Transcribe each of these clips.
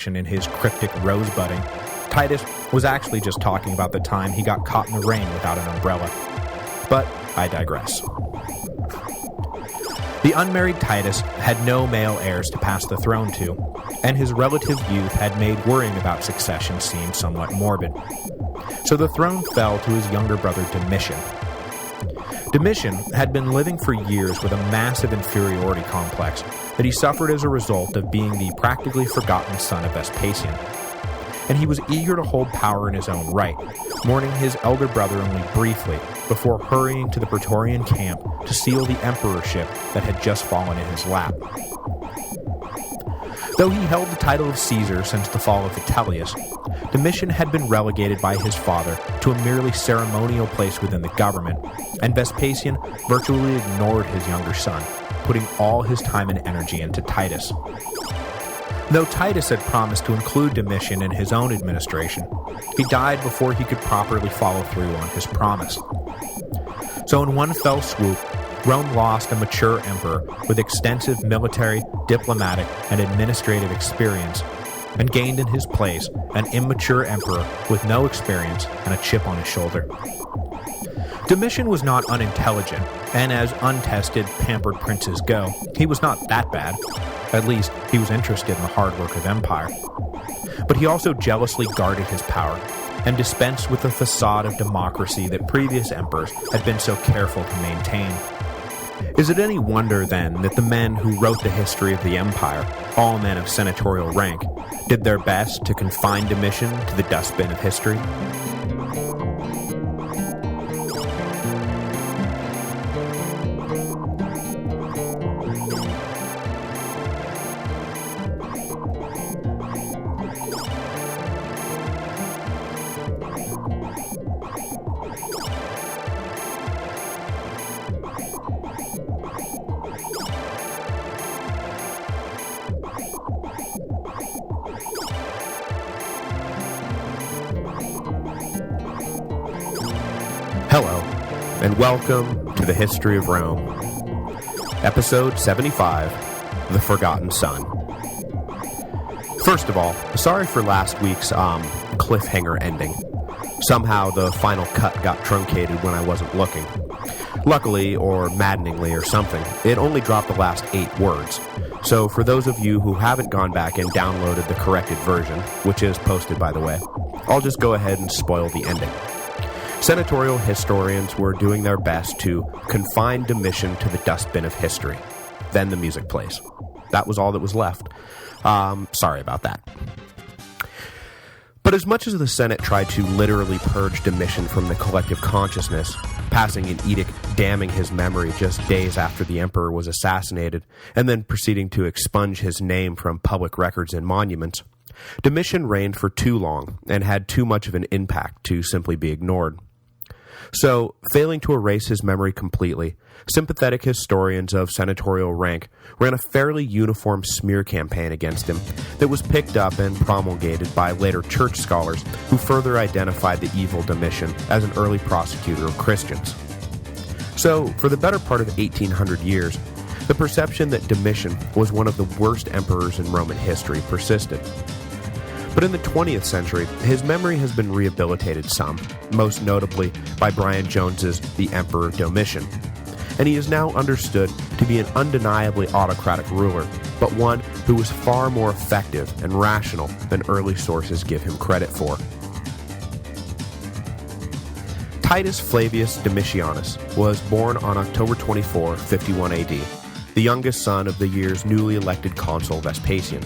in his cryptic rosebudding, Titus was actually just talking about the time he got caught in the rain without an umbrella. But I digress. The unmarried Titus had no male heirs to pass the throne to, and his relative youth had made worrying about succession seem somewhat morbid. So the throne fell to his younger brother Domitian. Domitian had been living for years with a massive inferiority complex that he suffered as a result of being the practically forgotten son of Vespasian. And he was eager to hold power in his own right, mourning his elder brother only briefly before hurrying to the Praetorian camp to seal the emperorship that had just fallen in his lap. Though he held the title of Caesar since the fall of Vitellius, Domitian had been relegated by his father to a merely ceremonial place within the government, and Vespasian virtually ignored his younger son, putting all his time and energy into Titus. Though Titus had promised to include Domitian in his own administration, he died before he could properly follow through on his promise. So in one fell swoop, Rome lost a mature emperor with extensive military, diplomatic, and administrative experience, and gained in his place an immature emperor with no experience and a chip on his shoulder. Domitian was not unintelligent, and as untested, pampered princes go, he was not that bad. At least, he was interested in the hard work of empire. But he also jealously guarded his power, and dispensed with the facade of democracy that previous emperors had been so careful to maintain. Is it any wonder, then, that the men who wrote the history of the empire, all men of senatorial rank, did their best to confine Domitian to the dustbin of history? Hello, and welcome to the History of Rome, Episode 75, The Forgotten Son. First of all, sorry for last week's cliffhanger ending. Somehow the final cut got truncated when I wasn't looking. Luckily, or maddeningly or something, it only dropped the last 8 words. So for those of you who haven't gone back and downloaded the corrected version, which is posted by the way, I'll just go ahead and spoil the ending. Senatorial historians were doing their best to confine Domitian to the dustbin of history. Then the music plays. That was all that was left. Sorry about that. But as much as the Senate tried to literally purge Domitian from the collective consciousness, passing an edict damning his memory just days after the emperor was assassinated, and then proceeding to expunge his name from public records and monuments, Domitian reigned for too long and had too much of an impact to simply be ignored. So, failing to erase his memory completely, sympathetic historians of senatorial rank ran a fairly uniform smear campaign against him that was picked up and promulgated by later church scholars who further identified the evil Domitian as an early persecutor of Christians. So, for the better part of 1800 years, the perception that Domitian was one of the worst emperors in Roman history persisted. But in the 20th century, his memory has been rehabilitated some, most notably by Brian Jones's The Emperor Domitian, and he is now understood to be an undeniably autocratic ruler, but one who was far more effective and rational than early sources give him credit for. Titus Flavius Domitianus was born on October 24, 51 AD, the youngest son of the year's newly elected consul Vespasian.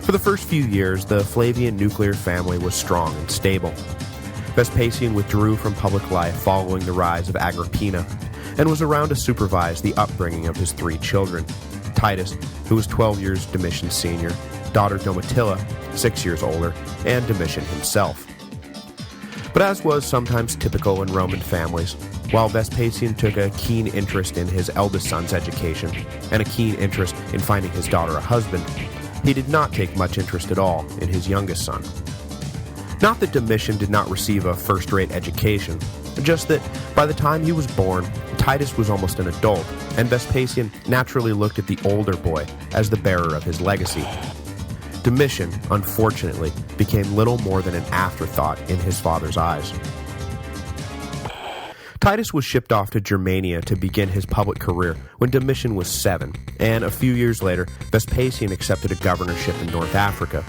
For the first few years, the Flavian nuclear family was strong and stable. Vespasian withdrew from public life following the rise of Agrippina, and was around to supervise the upbringing of his 3 children, Titus, who was 12 years Domitian's senior, daughter Domitilla, 6 years older, and Domitian himself. But as was sometimes typical in Roman families, while Vespasian took a keen interest in his eldest son's education, and a keen interest in finding his daughter a husband, he did not take much interest at all in his youngest son. Not that Domitian did not receive a first-rate education, just that by the time he was born, Titus was almost an adult, and Vespasian naturally looked at the older boy as the bearer of his legacy. Domitian, unfortunately, became little more than an afterthought in his father's eyes. Titus was shipped off to Germania to begin his public career when Domitian was 7, and a few years later, Vespasian accepted a governorship in North Africa,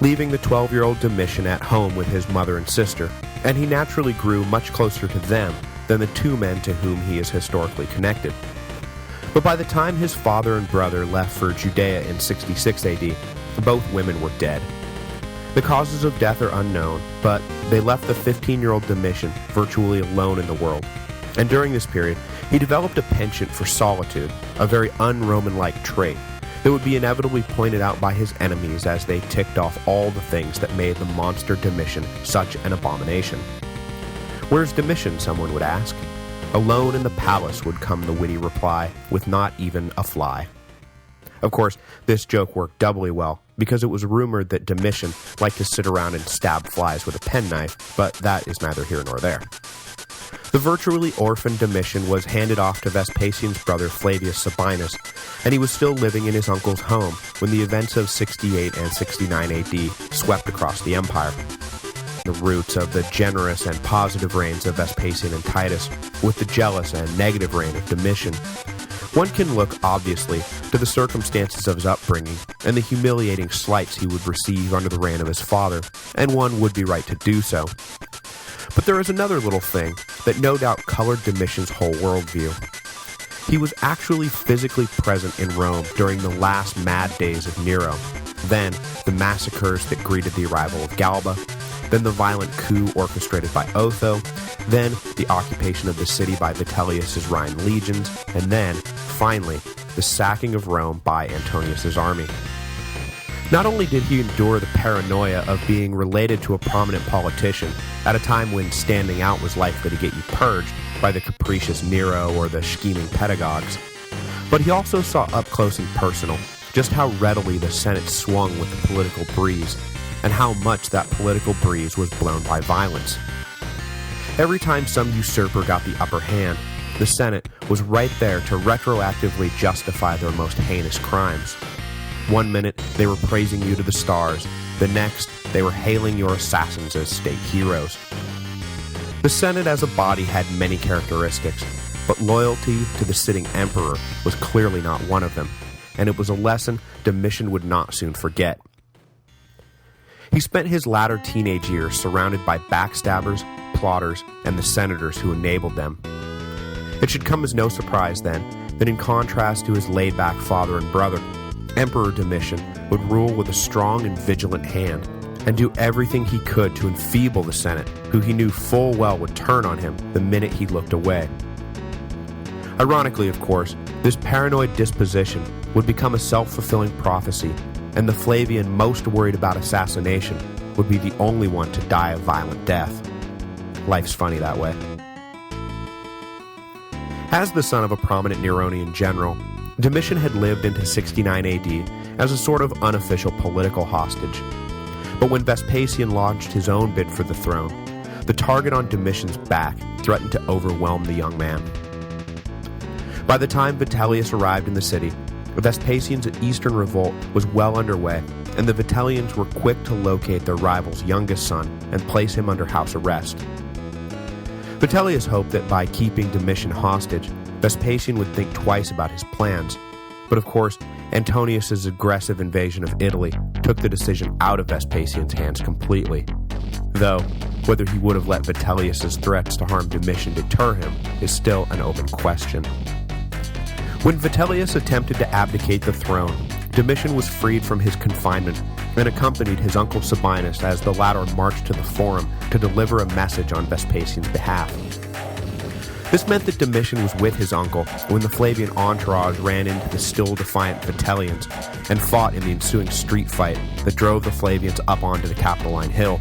leaving the 12-year-old Domitian at home with his mother and sister, and he naturally grew much closer to them than the two men to whom he is historically connected. But by the time his father and brother left for Judea in 66 AD, both women were dead. The causes of death are unknown, but they left the 15-year-old Domitian virtually alone in the world. And during this period, he developed a penchant for solitude, a very un-Roman-like trait that would be inevitably pointed out by his enemies as they ticked off all the things that made the monster Domitian such an abomination. "Where's Domitian?" someone would ask. "Alone in the palace," would come the witty reply, with not even a fly. Of course, this joke worked doubly well, because it was rumored that Domitian liked to sit around and stab flies with a penknife, but that is neither here nor there. The virtually orphaned Domitian was handed off to Vespasian's brother Flavius Sabinus, and he was still living in his uncle's home when the events of 68 and 69 AD swept across the empire. The roots of the generous and positive reigns of Vespasian and Titus with the jealous and negative reign of Domitian. One can look, obviously, to the circumstances of his upbringing and the humiliating slights he would receive under the reign of his father, and one would be right to do so. But there is another little thing that no doubt colored Domitian's whole worldview. He was actually physically present in Rome during the last mad days of Nero, then the massacres that greeted the arrival of Galba, then the violent coup orchestrated by Otho, then the occupation of the city by Vitellius's Rhine legions, and then, finally, the sacking of Rome by Antonius's army. Not only did he endure the paranoia of being related to a prominent politician at a time when standing out was likely to get you purged by the capricious Nero or the scheming pedagogues, but he also saw up close and personal just how readily the Senate swung with the political breeze, and how much that political breeze was blown by violence. Every time some usurper got the upper hand, the Senate was right there to retroactively justify their most heinous crimes. One minute, they were praising you to the stars. The next, they were hailing your assassins as state heroes. The Senate as a body had many characteristics, but loyalty to the sitting emperor was clearly not one of them, and it was a lesson Domitian would not soon forget. He spent his latter teenage years surrounded by backstabbers, plotters, and the senators who enabled them. It should come as no surprise, then, that in contrast to his laid-back father and brother, Emperor Domitian would rule with a strong and vigilant hand, and do everything he could to enfeeble the Senate, who he knew full well would turn on him the minute he looked away. Ironically, of course, this paranoid disposition would become a self-fulfilling prophecy, and the Flavian most worried about assassination would be the only one to die a violent death. Life's funny that way. As the son of a prominent Neronian general, Domitian had lived into 69 AD as a sort of unofficial political hostage. But when Vespasian launched his own bid for the throne, the target on Domitian's back threatened to overwhelm the young man. By the time Vitellius arrived in the city, Vespasian's eastern revolt was well underway, and the Vitellians were quick to locate their rival's youngest son and place him under house arrest. Vitellius hoped that by keeping Domitian hostage, Vespasian would think twice about his plans, but of course, Antonius's aggressive invasion of Italy took the decision out of Vespasian's hands completely. Though, whether he would have let Vitellius's threats to harm Domitian deter him is still an open question. When Vitellius attempted to abdicate the throne, Domitian was freed from his confinement and accompanied his uncle Sabinus as the latter marched to the Forum to deliver a message on Vespasian's behalf. This meant that Domitian was with his uncle when the Flavian entourage ran into the still defiant Vitellians and fought in the ensuing street fight that drove the Flavians up onto the Capitoline Hill.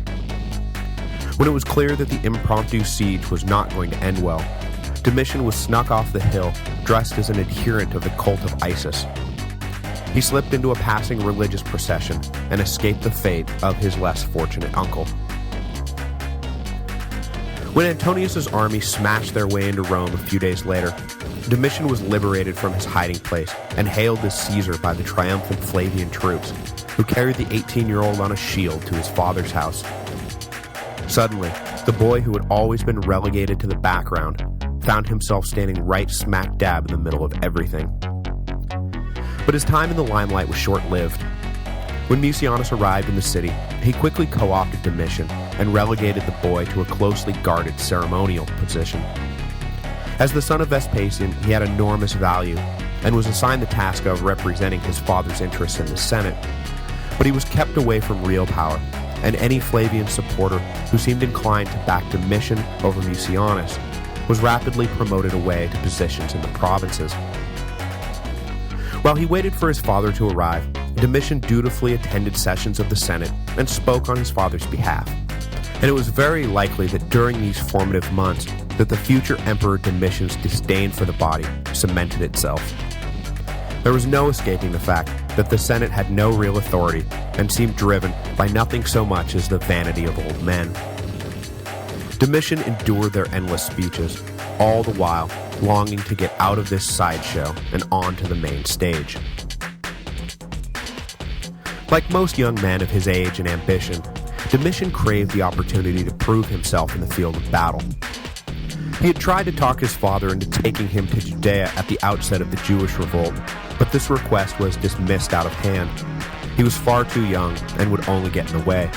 When it was clear that the impromptu siege was not going to end well, Domitian was snuck off the hill dressed as an adherent of the cult of Isis. He slipped into a passing religious procession and escaped the fate of his less fortunate uncle. When Antonius's army smashed their way into Rome a few days later, Domitian was liberated from his hiding place and hailed as Caesar by the triumphant Flavian troops, who carried the 18-year-old on a shield to his father's house. Suddenly, the boy who had always been relegated to the background found himself standing right smack dab in the middle of everything. But his time in the limelight was short-lived. When Mucianus arrived in the city, he quickly co-opted Domitian and relegated the boy to a closely guarded ceremonial position. As the son of Vespasian, he had enormous value and was assigned the task of representing his father's interests in the Senate, but he was kept away from real power, and any Flavian supporter who seemed inclined to back Domitian over Mucianus was rapidly promoted away to positions in the provinces. While he waited for his father to arrive, Domitian dutifully attended sessions of the Senate and spoke on his father's behalf, and it was very likely that during these formative months that the future Emperor Domitian's disdain for the body cemented itself. There was no escaping the fact that the Senate had no real authority and seemed driven by nothing so much as the vanity of old men. Domitian endured their endless speeches, all the while longing to get out of this sideshow and onto the main stage. Like most young men of his age and ambition, Domitian craved the opportunity to prove himself in the field of battle. He had tried to talk his father into taking him to Judea at the outset of the Jewish revolt, but this request was dismissed out of hand. He was far too young and would only get in the way.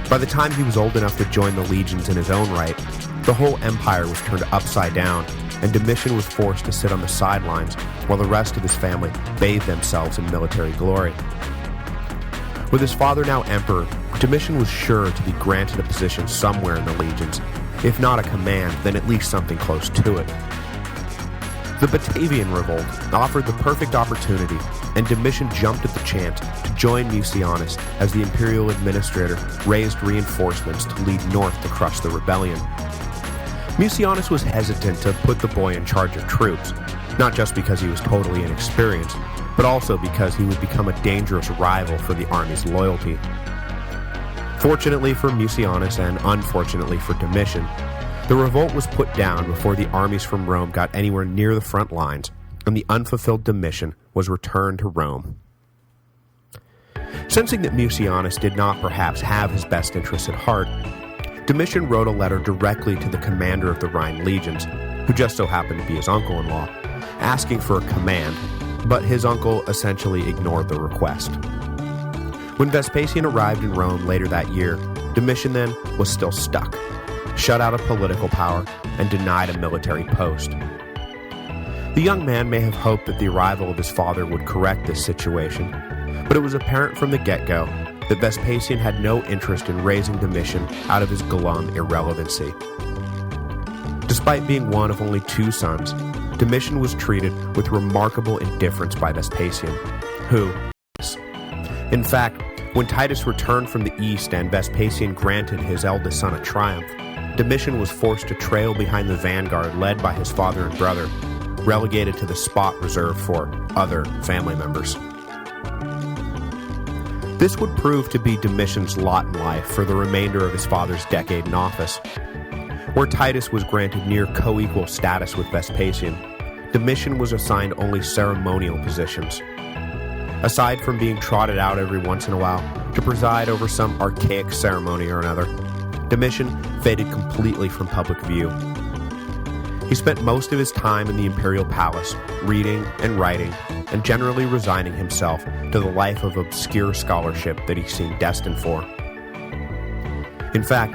By the time he was old enough to join the legions in his own right, the whole empire was turned upside down, and Domitian was forced to sit on the sidelines while the rest of his family bathed themselves in military glory. With his father now emperor, Domitian was sure to be granted a position somewhere in the legions, if not a command, then at least something close to it. The Batavian revolt offered the perfect opportunity, and Domitian jumped at the chance to join Mucianus as the imperial administrator raised reinforcements to lead north to crush the rebellion. Mucianus was hesitant to put the boy in charge of troops, not just because he was totally inexperienced, but also because he would become a dangerous rival for the army's loyalty. Fortunately for Mucianus and unfortunately for Domitian, the revolt was put down before the armies from Rome got anywhere near the front lines, and the unfulfilled Domitian was returned to Rome. Sensing that Mucianus did not perhaps have his best interests at heart, Domitian wrote a letter directly to the commander of the Rhine legions, who just so happened to be his uncle-in-law, asking for a command, but his uncle essentially ignored the request. When Vespasian arrived in Rome later that year, Domitian then was still stuck, shut out of political power, and denied a military post. The young man may have hoped that the arrival of his father would correct this situation, but it was apparent from the get-go that Vespasian had no interest in raising Domitian out of his glum irrelevancy. Despite being one of only 2 sons, Domitian was treated with remarkable indifference by Vespasian, who, in fact, when Titus returned from the east and Vespasian granted his eldest son a triumph, Domitian was forced to trail behind the vanguard led by his father and brother, relegated to the spot reserved for other family members. This would prove to be Domitian's lot in life for the remainder of his father's decade in office. Where Titus was granted near co-equal status with Vespasian, Domitian was assigned only ceremonial positions. Aside from being trotted out every once in a while to preside over some archaic ceremony or another, Domitian faded completely from public view. He spent most of his time in the imperial palace, reading and writing, and generally resigning himself to the life of obscure scholarship that he seemed destined for. In fact,